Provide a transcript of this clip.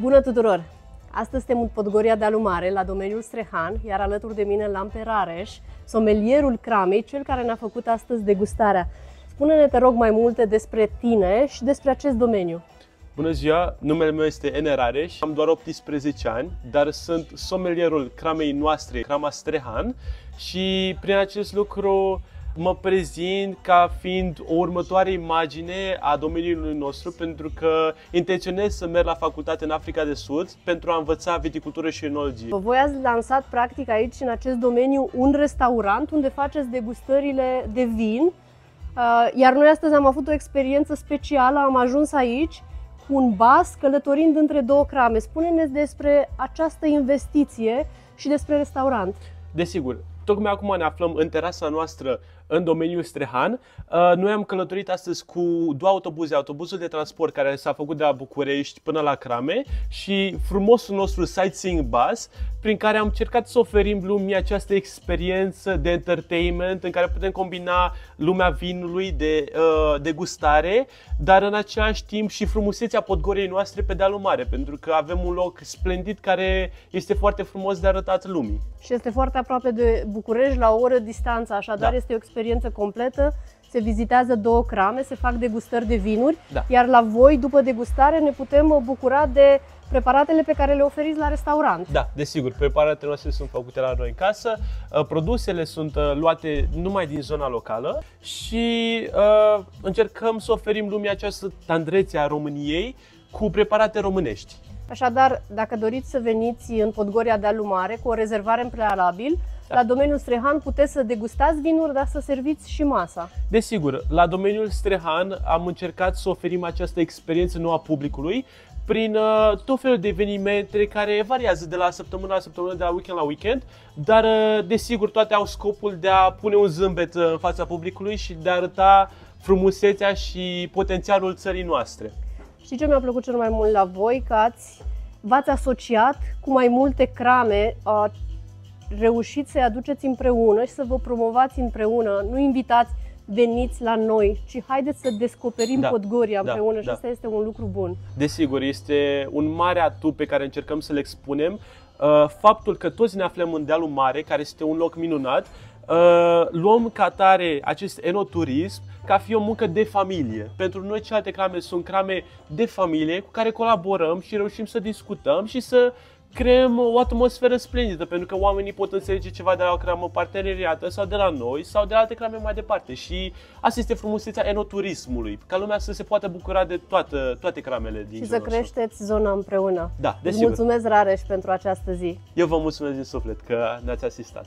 Bună tuturor! Astăzi suntem în Podgoria Dealul Mare, la domeniul Strehan, iar alături de mine l-am pe Rareș, somelierul cramei, cel care ne-a făcut astăzi degustarea. Spune-ne, te rog, mai multe despre tine și despre acest domeniu. Bună ziua! Numele meu este Ene Rareș, am doar 18 ani, dar sunt somelierul cramei noastre, crama Strehan, și prin acest lucru mă prezint ca fiind o următoare imagine a domeniului nostru, pentru că intenționez să merg la facultate în Africa de Sud pentru a învăța viticultură și enologie. Voi ați lansat practic aici, în acest domeniu, un restaurant unde faceți degustările de vin, iar noi astăzi am avut o experiență specială, am ajuns aici cu un bas călătorind între două crame. Spune-ne despre această investiție și despre restaurant. Desigur, tocmai acum ne aflăm în terasa noastră în domeniul Strehan. Noi am călătorit astăzi cu două autobuze, autobuzul de transport care s-a făcut de la București până la Crame și frumosul nostru sightseeing bus, prin care am încercat să oferim lumii această experiență de entertainment în care putem combina lumea vinului de degustare, dar în același timp și frumusețea Podgoriei noastre pe dealul mare, pentru că avem un loc splendid care este foarte frumos de arătat lumii. Și este foarte aproape de București, la o oră distanță, așadar Da. este o experiență completă. Se vizitează două crame, se fac degustări de vinuri, Da. iar la voi, după degustare, ne putem bucura de preparatele pe care le oferiți la restaurant. Da, desigur, preparatele noastre sunt făcute la noi în casă, produsele sunt luate numai din zona locală și încercăm să oferim lumii această tandrețe a României cu preparate românești. Așadar, dacă doriți să veniți în Podgoria Dealul Mare cu o rezervare în prealabil, la domeniul Strehan puteți să degustați vinuri, dar să serviți și masa. Desigur, la domeniul Strehan am încercat să oferim această experiență nouă a publicului prin tot felul de evenimente care variază de la săptămână la săptămână, de la weekend la weekend, dar desigur toate au scopul de a pune un zâmbet în fața publicului și de a arăta frumusețea și potențialul țării noastre. Știi ce mi-a plăcut cel mai mult la voi? Că v-ați asociat cu mai multe crame, reușiți să-i aduceți împreună și să vă promovați împreună. Nu invitați, veniți la noi, ci haideți să descoperim Podgoria împreună și asta este un lucru bun. Desigur, este un mare atu pe care încercăm să-l expunem. Faptul că toți ne aflăm în Dealul Mare, care este un loc minunat, luăm ca atare acest enoturism ca fi o muncă de familie. Pentru noi celelalte crame sunt crame de familie cu care colaborăm și reușim să discutăm și să creăm o atmosferă splendidă, pentru că oamenii pot înțelege ceva de la o cramă parteneriată sau de la noi sau de la alte crame mai departe. Și asta este frumusețea enoturismului, ca lumea să se poată bucura de toate cramele din și să creșteți zona împreună. Da, desigur. Îți mulțumesc, Rareș, pentru această zi. Eu vă mulțumesc din suflet că ne-ați asistat.